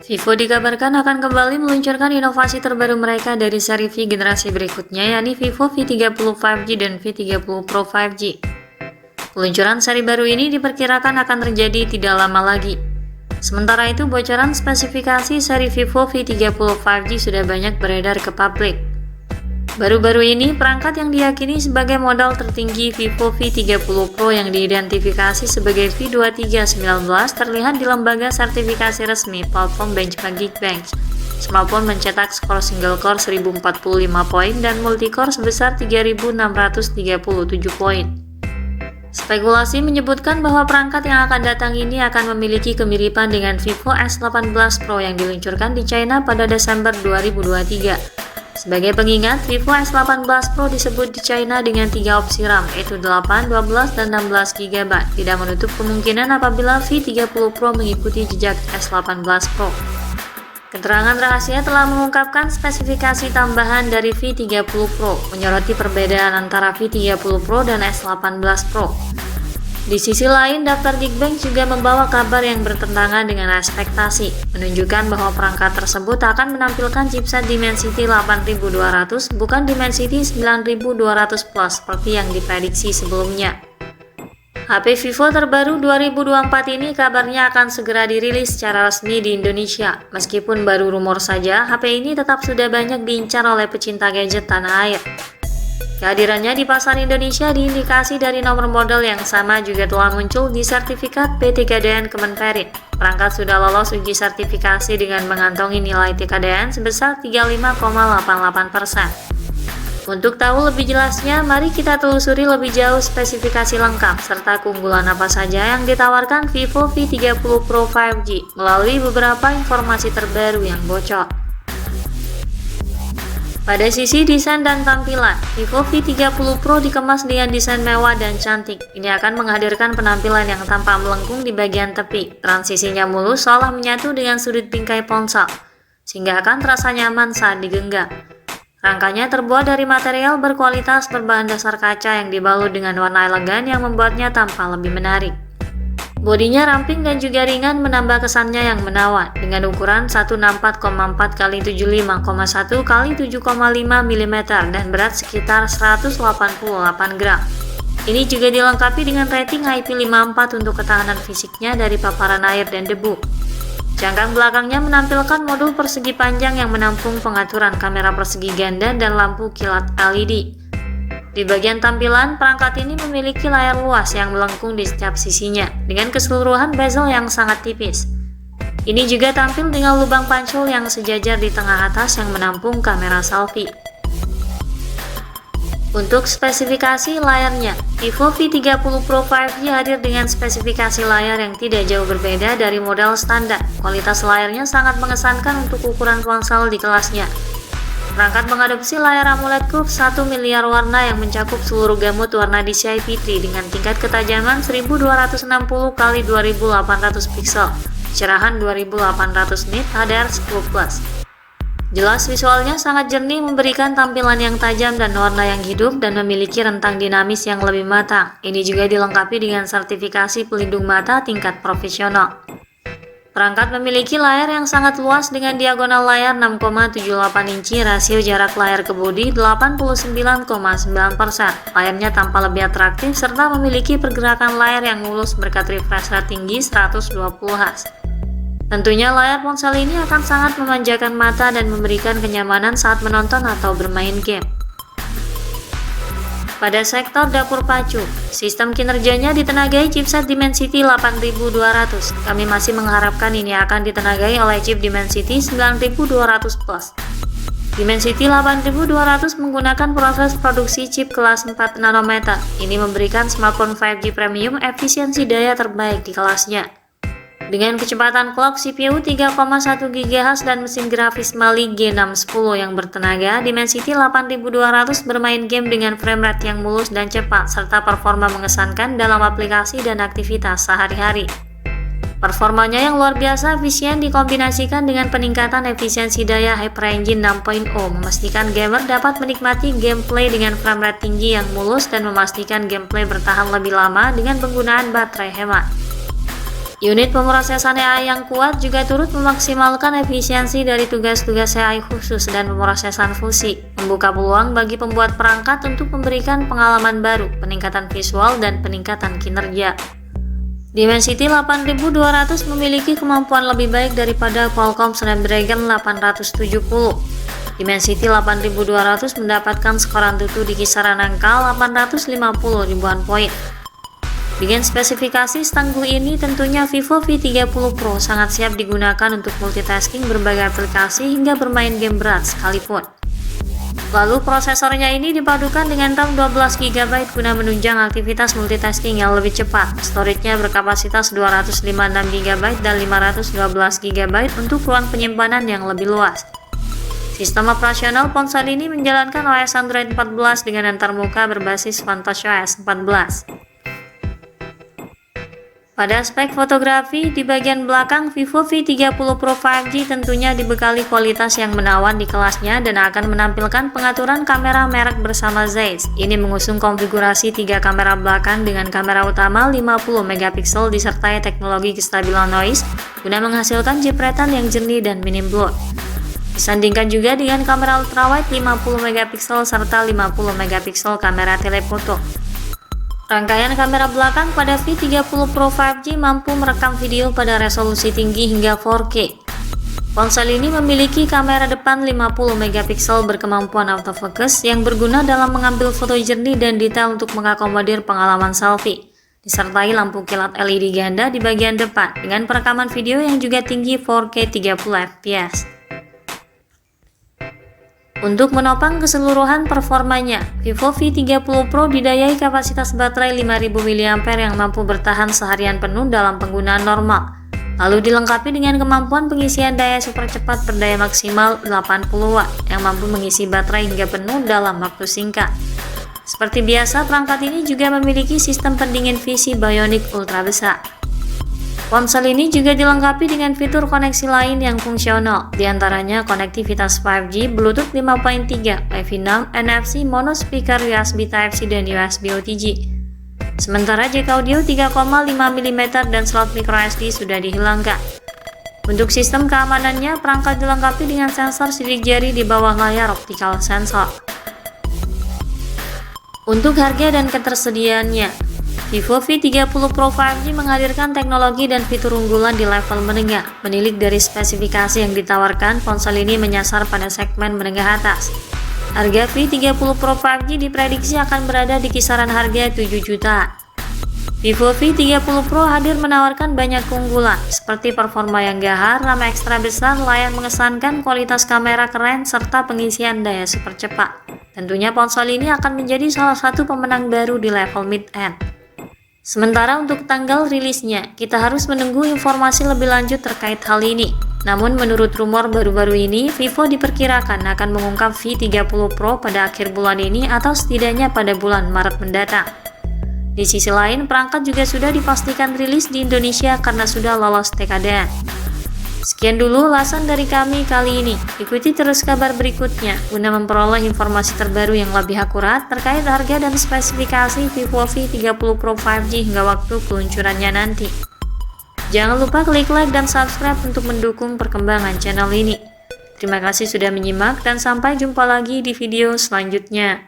Vivo dikabarkan akan kembali meluncurkan inovasi terbaru mereka dari seri V generasi berikutnya, yakni Vivo V30 5G dan V30 Pro 5G. Peluncuran seri baru ini diperkirakan akan terjadi tidak lama lagi. Sementara itu, bocoran spesifikasi seri Vivo V30 5G sudah banyak beredar ke publik. Baru-baru ini, perangkat yang diyakini sebagai modal tertinggi Vivo V30 Pro yang diidentifikasi sebagai V2319 terlihat di lembaga sertifikasi resmi platform benchmark Geekbench. Smartphone mencetak skor single core 1045 poin dan multi-core sebesar 3637 poin. Spekulasi menyebutkan bahwa perangkat yang akan datang ini akan memiliki kemiripan dengan Vivo S18 Pro yang diluncurkan di China pada Desember 2023. Sebagai pengingat, Vivo S18 Pro disebut di China dengan 3 opsi RAM, yaitu 8, 12, dan 16 GB. Tidak menutup kemungkinan apabila V30 Pro mengikuti jejak S18 Pro. Keterangan rahasia telah mengungkapkan spesifikasi tambahan dari V30 Pro, menyoroti perbedaan antara V30 Pro dan S18 Pro. Di sisi lain, daftar Geekbench juga membawa kabar yang bertentangan dengan ekspektasi, menunjukkan bahwa perangkat tersebut akan menampilkan chipset Dimensity 8200 bukan Dimensity 9200 Plus seperti yang diprediksi sebelumnya. HP Vivo terbaru 2024 ini kabarnya akan segera dirilis secara resmi di Indonesia. Meskipun baru rumor saja, HP ini tetap sudah banyak diincar oleh pecinta gadget tanah air. Kehadirannya di pasar Indonesia diindikasi dari nomor model yang sama juga telah muncul di sertifikat P3KDN Kemenperin. Perangkat sudah lolos uji sertifikasi dengan mengantongi nilai TKDN sebesar 35,88%. Untuk tahu lebih jelasnya, mari kita telusuri lebih jauh spesifikasi lengkap serta keunggulan apa saja yang ditawarkan Vivo V30 Pro 5G melalui beberapa informasi terbaru yang bocor. Pada sisi desain dan tampilan, Vivo V30 Pro dikemas dengan desain mewah dan cantik. Ini akan menghadirkan penampilan yang tampak melengkung di bagian tepi. Transisinya mulus seolah menyatu dengan sudut bingkai ponsel, sehingga akan terasa nyaman saat digenggam. Rangkanya terbuat dari material berkualitas berbahan dasar kaca yang dibalut dengan warna elegan yang membuatnya tampak lebih menarik. Bodinya ramping dan juga ringan menambah kesannya yang menawan dengan ukuran 164,4x75,1 x 7,5 mm dan berat sekitar 188 gram. Ini juga dilengkapi dengan rating IP54 untuk ketahanan fisiknya dari paparan air dan debu. Jangkang belakangnya menampilkan modul persegi panjang yang menampung pengaturan kamera persegi ganda dan lampu kilat LED. Di bagian tampilan, perangkat ini memiliki layar luas yang melengkung di setiap sisinya, dengan keseluruhan bezel yang sangat tipis. Ini juga tampil dengan lubang pancul yang sejajar di tengah atas yang menampung kamera selfie. Untuk spesifikasi layarnya, Vivo V30 Pro 5G hadir dengan spesifikasi layar yang tidak jauh berbeda dari model standar. Kualitas layarnya sangat mengesankan untuk ukuran ponsel di kelasnya. Perangkat mengadopsi layar AMOLED Curve 1 miliar warna yang mencakup seluruh gamut warna DCI P3 dengan tingkat ketajaman 1260 x 2800 pixel, cerahan 2800 nit HDR10+. Jelas visualnya sangat jernih, memberikan tampilan yang tajam dan warna yang hidup dan memiliki rentang dinamis yang lebih matang. Ini juga dilengkapi dengan sertifikasi pelindung mata tingkat profesional. Perangkat memiliki layar yang sangat luas dengan diagonal layar 6,78 inci, rasio jarak layar ke bodi 89,9%. Layarnya tampak lebih atraktif serta memiliki pergerakan layar yang mulus berkat refresh rate tinggi 120 Hz. Tentunya layar ponsel ini akan sangat memanjakan mata dan memberikan kenyamanan saat menonton atau bermain game. Pada sektor dapur pacu, sistem kinerjanya ditenagai chipset Dimensity 8200. Kami masih mengharapkan ini akan ditenagai oleh chip Dimensity 9200 Plus. Dimensity 8200 menggunakan proses produksi chip kelas 4 nanometer. Ini memberikan smartphone 5G premium efisiensi daya terbaik di kelasnya. Dengan kecepatan clock CPU 3,1 GHz dan mesin grafis Mali G610 yang bertenaga, Dimensity 8200 bermain game dengan frame rate yang mulus dan cepat, serta performa mengesankan dalam aplikasi dan aktivitas sehari-hari. Performanya yang luar biasa efisien dikombinasikan dengan peningkatan efisiensi daya HyperEngine 6.0 memastikan gamer dapat menikmati gameplay dengan frame rate tinggi yang mulus dan memastikan gameplay bertahan lebih lama dengan penggunaan baterai hemat. Unit pemrosesan AI yang kuat juga turut memaksimalkan efisiensi dari tugas-tugas AI khusus dan pemrosesan fusi, membuka peluang bagi pembuat perangkat untuk memberikan pengalaman baru, peningkatan visual, dan peningkatan kinerja. Dimensity 8200 memiliki kemampuan lebih baik daripada Qualcomm Snapdragon 870. Dimensity 8200 mendapatkan skor AnTuTu di kisaran angka 850 ribuan poin. Dengan spesifikasi setangguh ini, tentunya Vivo V30 Pro sangat siap digunakan untuk multitasking berbagai aplikasi hingga bermain game berat sekalipun. Lalu prosesornya ini dipadukan dengan RAM 12GB guna menunjang aktivitas multitasking yang lebih cepat. Storage-nya berkapasitas 256GB dan 512GB untuk ruang penyimpanan yang lebih luas. Sistem operasional ponsel ini menjalankan OS Android 14 dengan antarmuka berbasis VantageOS 14. Pada aspek fotografi, di bagian belakang Vivo V30 Pro 5G tentunya dibekali kualitas yang menawan di kelasnya dan akan menampilkan pengaturan kamera merek bersama Zeiss. Ini mengusung konfigurasi 3 kamera belakang dengan kamera utama 50 megapiksel disertai teknologi kestabilan noise guna menghasilkan jepretan yang jernih dan minim blur. Disandingkan juga dengan kamera ultrawide 50 megapiksel serta 50 megapiksel kamera telefoto. Rangkaian kamera belakang pada V30 Pro 5G mampu merekam video pada resolusi tinggi hingga 4K. Ponsel ini memiliki kamera depan 50 megapiksel berkemampuan autofocus yang berguna dalam mengambil foto jernih dan detail untuk mengakomodir pengalaman selfie, disertai lampu kilat LED ganda di bagian depan dengan perekaman video yang juga tinggi 4K 30 fps. Untuk menopang keseluruhan performanya, Vivo V30 Pro didayai kapasitas baterai 5000 mAh yang mampu bertahan seharian penuh dalam penggunaan normal. Lalu dilengkapi dengan kemampuan pengisian daya super cepat berdaya maksimal 80W yang mampu mengisi baterai hingga penuh dalam waktu singkat. Seperti biasa, perangkat ini juga memiliki sistem pendingin VC Bionic ultra besar. Ponsel ini juga dilengkapi dengan fitur koneksi lain yang fungsional, diantaranya konektivitas 5G, Bluetooth 5.3, Wi-Fi 6, NFC, mono speaker, USB Type-C, dan USB OTG. Sementara jack audio 3,5 mm dan slot microSD sudah dihilangkan. Untuk sistem keamanannya, perangkat dilengkapi dengan sensor sidik jari di bawah layar optical sensor. Untuk harga dan ketersediaannya, Vivo V30 Pro 5G menghadirkan teknologi dan fitur unggulan di level menengah. Menilik dari spesifikasi yang ditawarkan, ponsel ini menyasar pada segmen menengah atas. Harga V30 Pro 5G diprediksi akan berada di kisaran harga 7 juta. Vivo V30 Pro hadir menawarkan banyak keunggulan, seperti performa yang gahar, RAM ekstra besar, layar mengesankan, kualitas kamera keren, serta pengisian daya super cepat. Tentunya ponsel ini akan menjadi salah satu pemenang baru di level mid-end. Sementara untuk tanggal rilisnya, kita harus menunggu informasi lebih lanjut terkait hal ini. Namun menurut rumor baru-baru ini, Vivo diperkirakan akan mengungkap V30 Pro pada akhir bulan ini atau setidaknya pada bulan Maret mendatang. Di sisi lain, perangkat juga sudah dipastikan rilis di Indonesia karena sudah lolos TKDN. Sekian dulu ulasan dari kami kali ini. Ikuti terus kabar berikutnya guna memperoleh informasi terbaru yang lebih akurat terkait harga dan spesifikasi Vivo V30 Pro 5G hingga waktu peluncurannya nanti. Jangan lupa klik like dan subscribe untuk mendukung perkembangan channel ini. Terima kasih sudah menyimak dan sampai jumpa lagi di video selanjutnya.